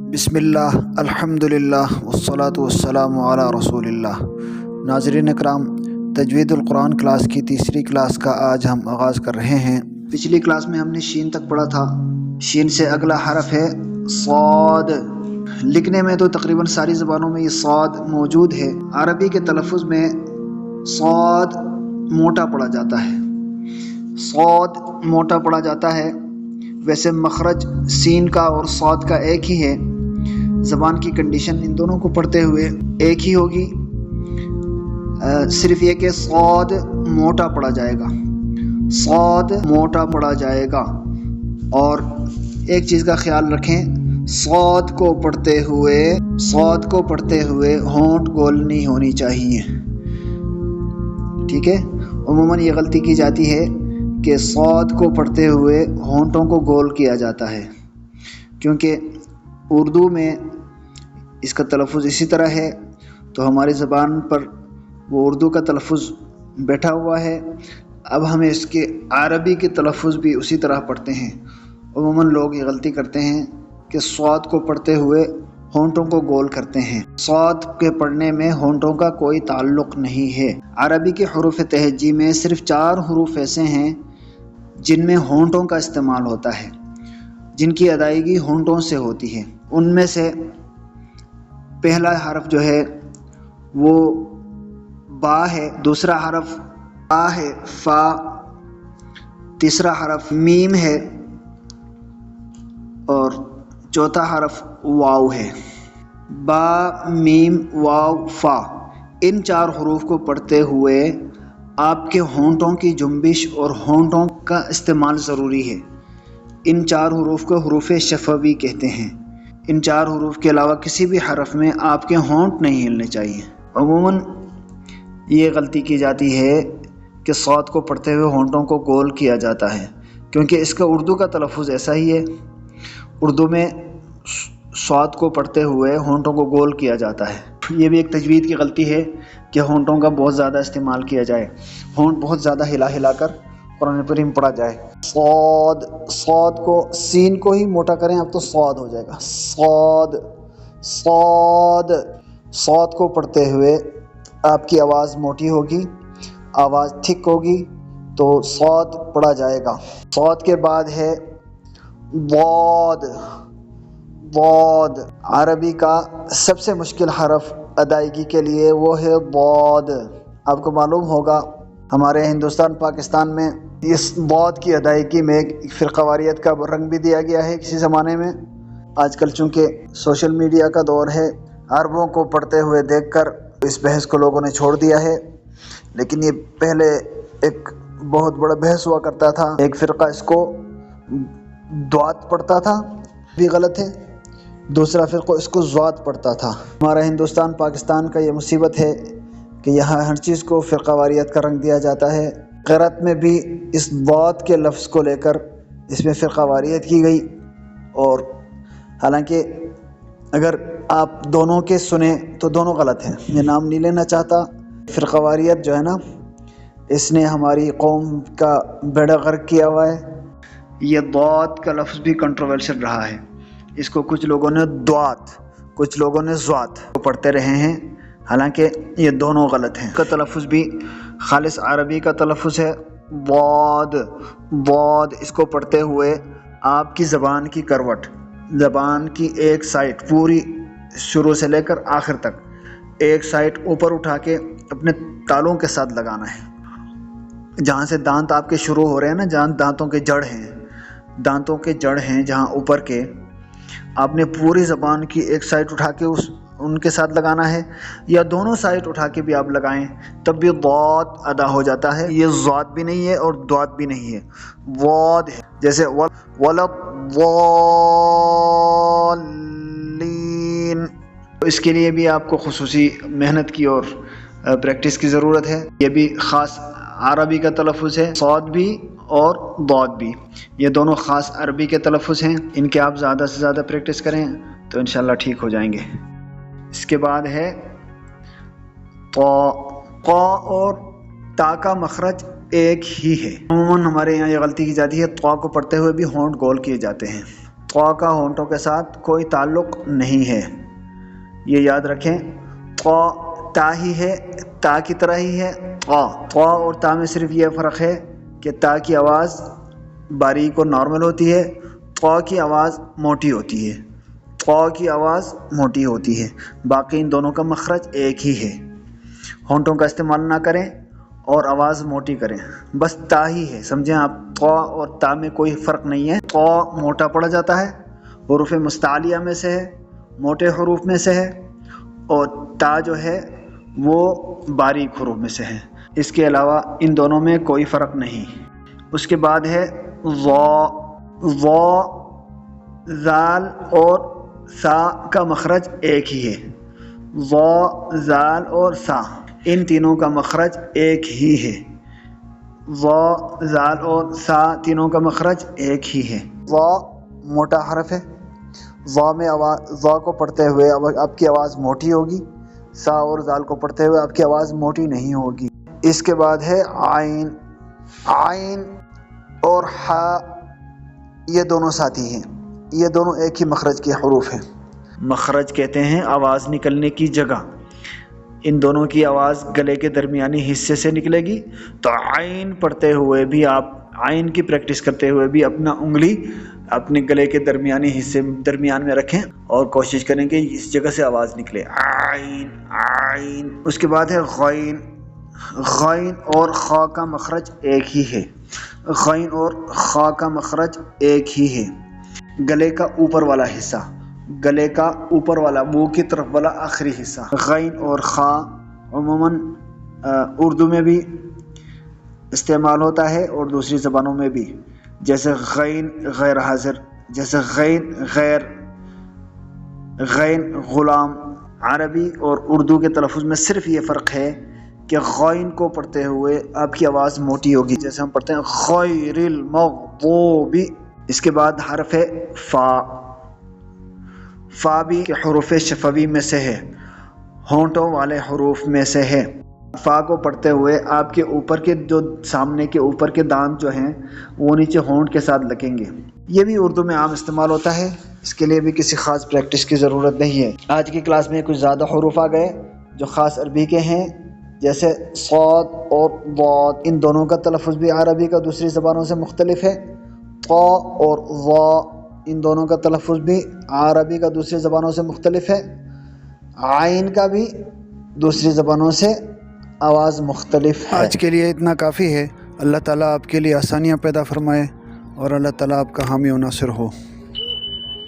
بسم اللہ الحمدللہ والصلاة والسلام علی رسول اللہ۔ ناظرین اکرام، تجوید القرآن کلاس کی تیسری کلاس کا آج ہم آغاز کر رہے ہیں۔ پچھلی کلاس میں ہم نے شین تک پڑھا تھا۔ شین سے اگلا حرف ہے صاد۔ لکھنے میں تو تقریباً ساری زبانوں میں یہ صاد موجود ہے۔ عربی کے تلفظ میں صاد موٹا پڑھا جاتا ہے، صاد موٹا پڑھا جاتا ہے۔ ویسے مخرج سین کا اور صاد کا ایک ہی ہے، زبان کی کنڈیشن ان دونوں کو پڑھتے ہوئے ایک ہی ہوگی، صرف یہ کہ صاد موٹا پڑھا جائے گا، صاد موٹا پڑھا جائے گا۔ اور ایک چیز کا خیال رکھیں، صاد کو پڑھتے ہوئے ہونٹ گول نہیں ہونی چاہیے، ٹھیک ہے۔ عموماً یہ غلطی کی جاتی ہے کہ صاد کو پڑھتے ہوئے ہونٹوں کو گول کیا جاتا ہے، کیونکہ اردو میں اس کا تلفظ اسی طرح ہے، تو ہماری زبان پر وہ اردو کا تلفظ بیٹھا ہوا ہے۔ اب ہمیں اس کے عربی کے تلفظ بھی اسی طرح پڑھتے ہیں۔ عموماً لوگ یہ غلطی کرتے ہیں کہ صاد کو پڑھتے ہوئے ہونٹوں کو گول کرتے ہیں۔ صاد کے پڑھنے میں ہونٹوں کا کوئی تعلق نہیں ہے۔ عربی کے حروف تہجی میں صرف 4 حروف ایسے ہیں جن میں ہونٹوں کا استعمال ہوتا ہے، جن کی ادائیگی ہونٹوں سے ہوتی ہے۔ ان میں سے پہلا حرف جو ہے وہ با ہے، دوسرا حرف آ ہے، فا، تیسرا حرف میم ہے، اور چوتھا حرف واو ہے۔ با، میم، واو، فا، ان 4 حروف کو پڑھتے ہوئے آپ کے ہونٹوں کی جنبش اور ہونٹوں کا استعمال ضروری ہے۔ ان 4 حروف کو حروف شفوی کہتے ہیں۔ ان 4 حروف کے علاوہ کسی بھی حرف میں آپ کے ہونٹ نہیں ہلنے چاہیے۔ عموماً یہ غلطی کی جاتی ہے کہ صاد کو پڑھتے ہوئے ہونٹوں کو گول کیا جاتا ہے، کیونکہ اس کا اردو کا تلفظ ایسا ہی ہے۔ اردو میں صاد کو پڑھتے ہوئے ہونٹوں کو گول کیا جاتا ہے۔ یہ بھی ایک تجوید کی غلطی ہے کہ ہونٹوں کا بہت زیادہ استعمال کیا جائے، ہونٹ بہت زیادہ ہلا کر قرآن کریم پڑھا جائے۔ صاد، صاد کو، سین کو ہی موٹا کریں اب تو صاد ہو جائے گا، صاد، صاد۔ صاد کو پڑھتے ہوئے آپ کی آواز موٹی ہوگی، آواز تھک ہوگی، تو صاد پڑھا جائے گا۔ صاد کے بعد ہے ضاد۔ ضاد عربی کا سب سے مشکل حرف ادائیگی کے لیے وہ ہے ضاد۔ آپ کو معلوم ہوگا ہمارے ہندوستان پاکستان میں اس ضاد کی ادائیگی میں ایک فرقہ واریت کا رنگ بھی دیا گیا ہے کسی زمانے میں۔ آج کل چونکہ سوشل میڈیا کا دور ہے، عربوں کو پڑھتے ہوئے دیکھ کر اس بحث کو لوگوں نے چھوڑ دیا ہے، لیکن یہ پہلے ایک بہت بڑا بحث ہوا کرتا تھا۔ ایک فرقہ اس کو ضاد پڑھتا تھا، بھی غلط ہے، دوسرا فرقہ اس کو ضاد پڑھتا تھا۔ ہمارا ہندوستان پاکستان کا یہ مصیبت ہے کہ یہاں ہر چیز کو فرقہ واریت کا رنگ دیا جاتا ہے۔ قرأت میں بھی اس ضاد کے لفظ کو لے کر اس میں فرقہ واریت کی گئی، اور حالانکہ اگر آپ دونوں کے سنیں تو دونوں غلط ہیں۔ میں نام نہیں لینا چاہتا، فرقہ واریت جو ہے نا، اس نے ہماری قوم کا بیڑا غرق کیا ہوا ہے۔ یہ ضاد کا لفظ بھی کنٹروورشل رہا ہے، اس کو کچھ لوگوں نے ضاد، کچھ لوگوں نے ضاد پڑھتے رہے ہیں، حالانکہ یہ دونوں غلط ہیں۔ اس کا تلفظ بھی خالص عربی کا تلفظ ہے ضاد۔ ضاد اس کو پڑھتے ہوئے آپ کی زبان کی کروٹ، زبان کی ایک سائٹ پوری شروع سے لے کر آخر تک ایک سائٹ اوپر اٹھا کے اپنے تالوں کے ساتھ لگانا ہے۔ جہاں سے دانت آپ کے شروع ہو رہے ہیں نا، جہاں دانتوں کے جڑ ہیں، دانتوں کے جڑ ہیں جہاں اوپر کے، آپ نے پوری زبان کی ایک سائٹ اٹھا کے ان کے ساتھ لگانا ہے، یا دونوں سائٹ اٹھا کے بھی آپ لگائیں تب بھی ضاد ادا ہو جاتا ہے۔ یہ ضاد بھی نہیں ہے اور ضاد بھی نہیں ہے، ضاد ہے۔ جیسے ولضالین، اس کے لیے بھی آپ کو خصوصی محنت کی اور پریکٹس کی ضرورت ہے۔ یہ بھی خاص عربی کا تلفظ ہے، صاد بھی اور ضاد بھی، یہ دونوں خاص عربی کے تلفظ ہیں۔ ان کے آپ زیادہ سے زیادہ پریکٹس کریں تو انشاءاللہ ٹھیک ہو جائیں گے۔ اس کے بعد ہے طا۔ قا اور تا کا مخرج ایک ہی ہے۔ عموماً ہمارے یہاں یہ غلطی کی جاتی ہے، طا کو پڑھتے ہوئے بھی ہونٹ گول کیے جاتے ہیں۔ طا کا ہونٹوں کے ساتھ کوئی تعلق نہیں ہے، یہ یاد رکھیں۔ طا تا ہی ہے، تا کی طرح ہی ہے طا اور تا میں صرف یہ فرق ہے کہ تا کی آواز باریک اور نارمل ہوتی ہے، طا کی آواز موٹی ہوتی ہے، طا کی آواز موٹی ہوتی ہے، باقی ان دونوں کا مخرج ایک ہی ہے۔ ہونٹوں کا استعمال نہ کریں اور آواز موٹی کریں، بس تا ہی ہے، سمجھیں آپ، طا اور تا میں کوئی فرق نہیں ہے۔ طا موٹا پڑا جاتا ہے، حروف مستعلیہ میں سے ہے، موٹے حروف میں سے ہے، اور تا جو ہے وہ باریک حروف میں سے ہے، اس کے علاوہ ان دونوں میں کوئی فرق نہیں۔ اس کے بعد ہے ظا، زال اور سا کا مخرج ایک ہی ہے، ظا، زال اور سا، ان تینوں کا مخرج ایک ہی ہے، ظا، زال اور سا تینوں کا مخرج ایک ہی ہے۔ ظا موٹا حرف ہے، ظا میں ظا کو پڑھتے ہوئے آپ کی آواز موٹی ہوگی، سا اور زال کو پڑھتے ہوئے آپ کی آواز موٹی نہیں ہوگی۔ اس کے بعد ہے عین، عین اور ہا، یہ دونوں ساتھی ہیں، یہ دونوں ایک ہی مخرج کے حروف ہیں۔ مخرج کہتے ہیں آواز نکلنے کی جگہ، ان دونوں کی آواز گلے کے درمیانی حصے سے نکلے گی، تو عین پڑھتے ہوئے بھی آپ عین کی پریکٹس کرتے ہوئے بھی اپنا انگلی اپنے گلے کے درمیانی حصے درمیان میں رکھیں اور کوشش کریں کہ اس جگہ سے آواز نکلے، عین عین۔ اس کے بعد ہے غین، غین اور خا کا مخرج ایک ہی ہے، غین اور خا کا مخرج ایک ہی ہے، گلے کا اوپر والا حصہ، گلے کا اوپر والا منہ کی طرف والا آخری حصہ۔ غین اور خا عموماً اردو میں بھی استعمال ہوتا ہے اور دوسری زبانوں میں بھی، جیسے غین غیر حاضر، جیسے غین غیر، غین غلام۔ عربی اور اردو کے تلفظ میں صرف یہ فرق ہے کہ غین کو پڑھتے ہوئے آپ کی آواز موٹی ہوگی، جیسے ہم پڑھتے ہیں غیر المغضوب۔ اس کے بعد حرف ہے فا، فا بھی حروف شفوی میں سے ہے، ہونٹوں والے حروف میں سے ہے۔ فا کو پڑھتے ہوئے آپ کے اوپر کے جو سامنے کے اوپر کے دانت جو ہیں وہ نیچے ہونٹ کے ساتھ لگیں گے۔ یہ بھی اردو میں عام استعمال ہوتا ہے، اس کے لیے بھی کسی خاص پریکٹس کی ضرورت نہیں ہے۔ آج کی کلاس میں کچھ زیادہ حروف آ گئے جو خاص عربی کے ہیں، جیسے صاد اور ضاد، ان دونوں کا تلفظ بھی عربی کا دوسری زبانوں سے مختلف ہے۔ طا اور ظا، ان دونوں کا تلفظ بھی عربی کا دوسری زبانوں سے مختلف ہے۔ عین کا بھی دوسری زبانوں سے آواز مختلف ہے۔ آج کے لیے اتنا کافی ہے۔ اللہ تعالیٰ آپ کے لیے آسانیاں پیدا فرمائے اور اللہ تعالیٰ آپ کا حامی و ناصر ہو۔